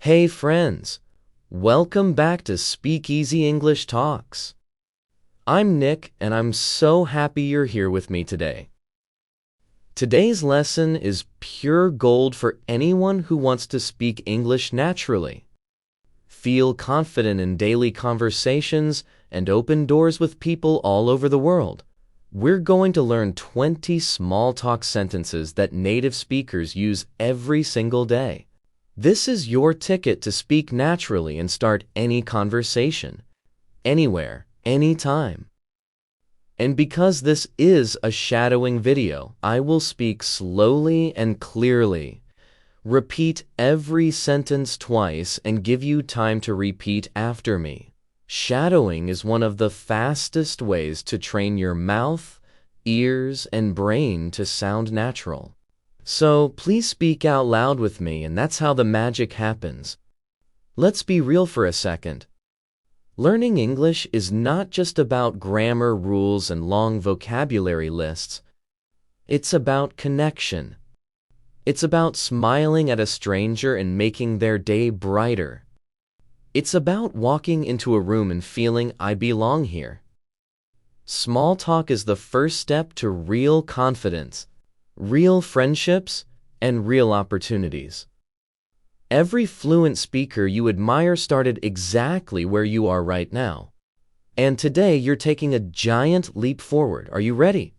Hey friends, welcome back to Speak Easy English Talks. I'm Nick and I'm so happy you're here with me today. Today's lesson is pure gold for anyone who wants to speak English naturally. Feel confident in daily conversations and open doors with people all over the world. We're going to learn 20 small talk sentences that native speakers use every single day. This is your ticket to speak naturally and start any conversation, anywhere, anytime. And because this is a shadowing video, I will speak slowly and clearly. Repeat every sentence twice and give you time to repeat after me. Shadowing is one of the fastest ways to train your mouth, ears, and brain to sound natural. So please speak out loud with me, and that's how the magic happens. Let's be real for a second. Learning English is not just about grammar rules and long vocabulary lists. It's about connection. It's about smiling at a stranger and making their day brighter. It's about walking into a room and feeling I belong here. Small talk is the first step to real confidence, real friendships, and real opportunities. Every fluent speaker you admire started exactly where you are right now. And today you're taking a giant leap forward. Are you ready?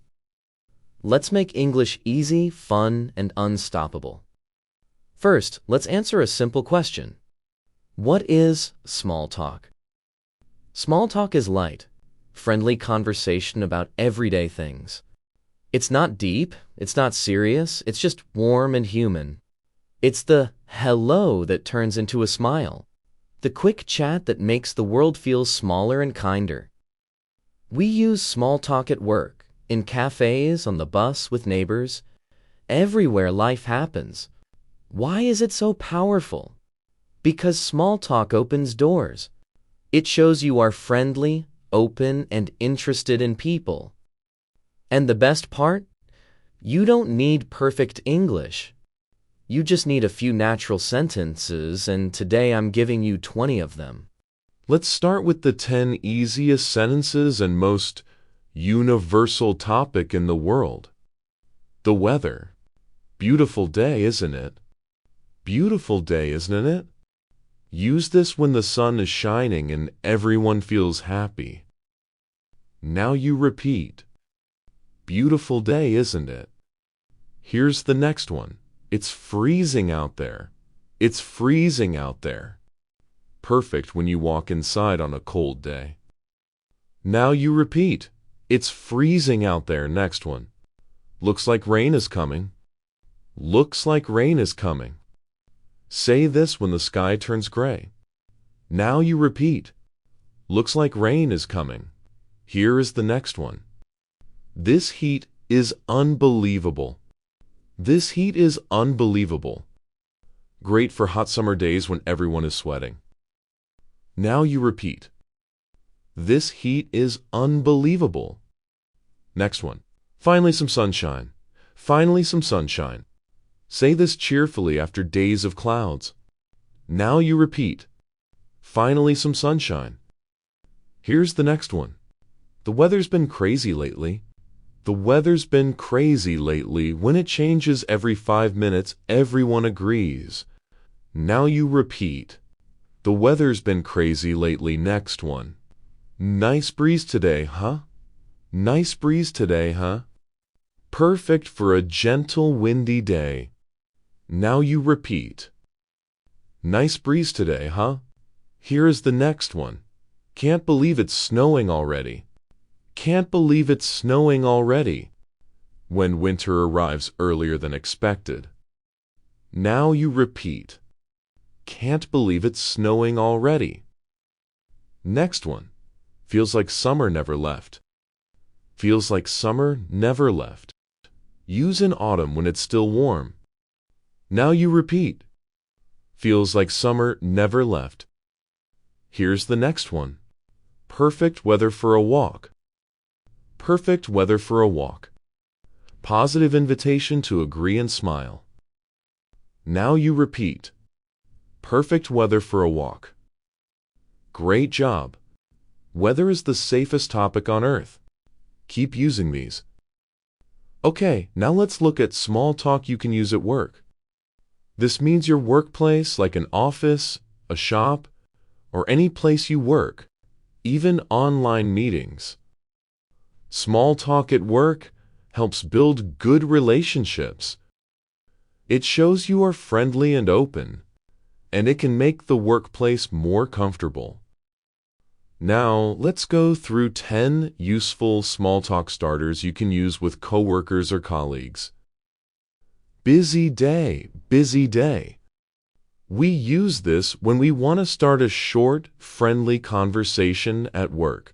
Let's make English easy, fun, and unstoppable. First, let's answer a simple question. What is small talk? Small talk is light, friendly conversation about everyday things. It's not deep, it's not serious, it's just warm and human. It's the hello that turns into a smile, the quick chat that makes the world feel smaller and kinder. We use small talk at work, in cafes, on the bus, with neighbors. Everywhere life happens. Why is it so powerful? Because small talk opens doors. It shows you are friendly, open, and interested in people. And the best part? You don't need perfect English. You just need a few natural sentences, and today I'm giving you 20 of them. Let's start with the 10 easiest sentences and most universal topic in the world. The weather. Beautiful day, isn't it? Beautiful day, isn't it? Use this when the sun is shining and everyone feels happy. Now you repeat. Beautiful day, isn't it? Here's the next one. It's freezing out there. It's freezing out there. Perfect when you walk inside on a cold day. Now you repeat. It's freezing out there. Next one. Looks like rain is coming. Looks like rain is coming. Say this when the sky turns gray. Now you repeat. Looks like rain is coming. Here is the next one. This heat is unbelievable. This heat is unbelievable. Great for hot summer days when everyone is sweating. Now you repeat. This heat is unbelievable. Next one. Finally some sunshine. Finally some sunshine. Say this cheerfully after days of clouds. Now you repeat. Finally some sunshine. Here's the next one. The weather's been crazy lately. The weather's been crazy lately. When it changes every 5 minutes, everyone agrees. Now you repeat. The weather's been crazy lately. Next one. Nice breeze today, huh? Nice breeze today, huh? Perfect for a gentle, windy day. Now you repeat. Nice breeze today, huh? Here is the next one. Can't believe it's snowing already. Can't believe it's snowing already. When winter arrives earlier than expected. Now you repeat. Can't believe it's snowing already. Next one. Feels like summer never left. Feels like summer never left. Use in autumn when it's still warm. Now you repeat. Feels like summer never left. Here's the next one. Perfect weather for a walk. Perfect weather for a walk. Positive invitation to agree and smile. Now you repeat. Perfect weather for a walk. Great job. Weather is the safest topic on earth. Keep using these. Okay, now let's look at small talk you can use at work. This means your workplace, like an office, a shop, or any place you work, even online meetings. Small talk at work helps build good relationships. It shows you are friendly and open, and it can make the workplace more comfortable. Now, let's go through 10 useful small talk starters you can use with coworkers or colleagues. Busy day, busy day. We use this when we want to start a short, friendly conversation at work.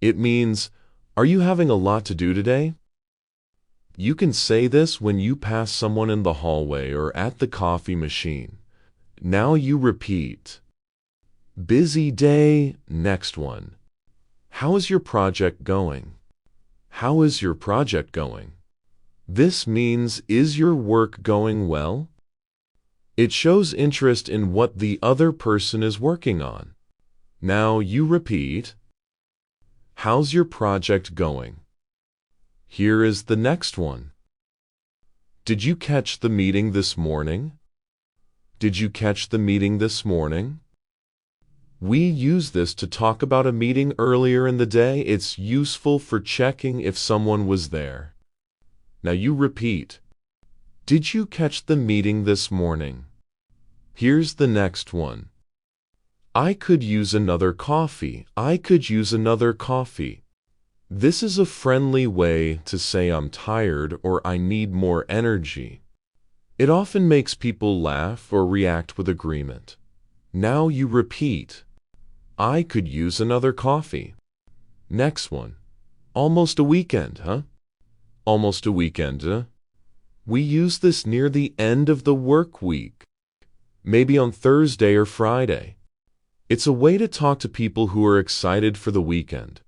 It means, are you having a lot to do today? You can say this when you pass someone in the hallway or at the coffee machine. Now you repeat. Busy day, next one. How is your project going? How is your project going? This means, is your work going well? It shows interest in what the other person is working on. Now you repeat. How's your project going? Here is the next one. Did you catch the meeting this morning? Did you catch the meeting this morning? We use this to talk about a meeting earlier in the day. It's useful for checking if someone was there. Now you repeat. Did you catch the meeting this morning? Here's the next one. I could use another coffee. I could use another coffee. This is a friendly way to say I'm tired or I need more energy. It often makes people laugh or react with agreement. Now you repeat. I could use another coffee. Next one. Almost a weekend, huh? Almost a weekend, huh? We use this near the end of the work week. Maybe on Thursday or Friday. It's a way to talk to people who are excited for the weekend.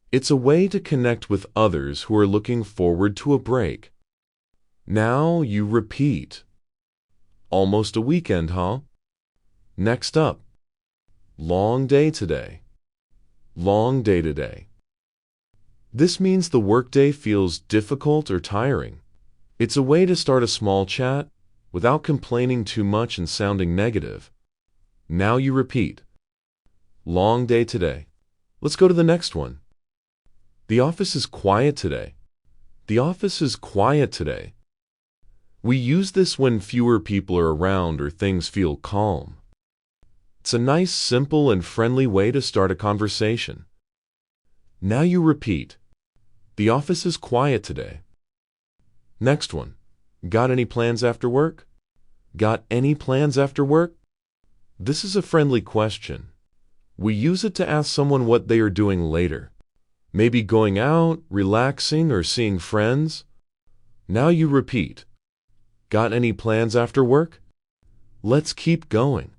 It's a way to connect with others who are looking forward to a break. Now you repeat. Almost a weekend, huh? Next up. Long day today. Long day today. This means the workday feels difficult or tiring. It's a way to start a small chat without complaining too much and sounding negative. Now you repeat. Long day today. Let's go to the next one. The office is quiet today. The office is quiet today. We use this when fewer people are around or things feel calm. It's a nice, simple, and friendly way to start a conversation. Now you repeat. The office is quiet today. Next one. Got any plans after work? Got any plans after work? This is a friendly question. We use it to ask someone what they are doing later. Maybe going out, relaxing, or seeing friends. Now you repeat. Got any plans after work? Let's keep going.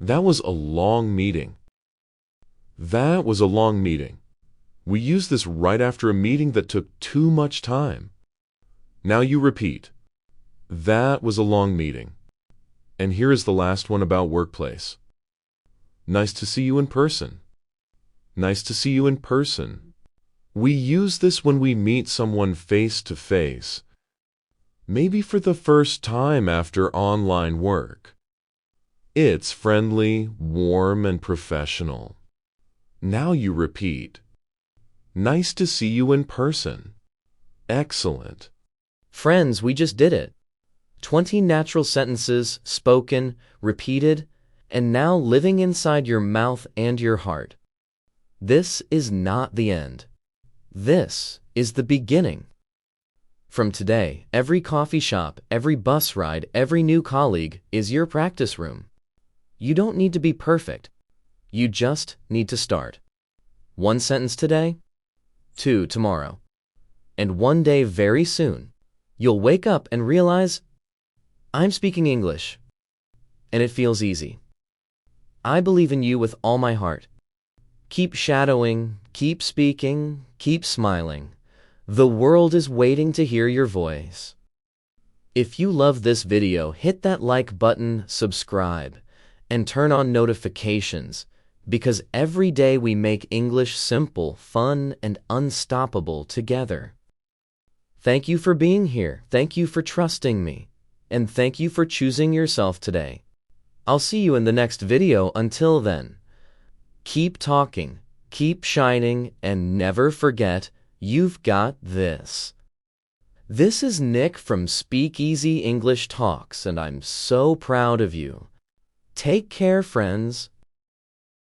That was a long meeting. That was a long meeting. We use this right after a meeting that took too much time. Now you repeat. That was a long meeting. And here is the last one about workplace. Nice to see you in person. Nice to see you in person. We use this when we meet someone face to face. Maybe for the first time after online work. It's friendly, warm, and professional. Now you repeat. Nice to see you in person. Excellent. Friends, we just did it. 20 natural sentences, spoken, repeated, and now living inside your mouth and your heart. This is not the end. This is the beginning. From today, every coffee shop, every bus ride, every new colleague is your practice room. You don't need to be perfect. You just need to start. 1 sentence today, 2 tomorrow, and one day very soon, you'll wake up and realize, I'm speaking English, and it feels easy. I believe in you with all my heart. Keep shadowing, keep speaking, keep smiling. The world is waiting to hear your voice. If you love this video, hit that like button, subscribe, and turn on notifications, because every day we make English simple, fun, and unstoppable together. Thank you for being here. Thank you for trusting me. And thank you for choosing yourself today. I'll see you in the next video. Until then, keep talking, keep shining, and never forget, you've got this. This is Nick from Speak Easy English Talks, and I'm so proud of you. Take care, friends.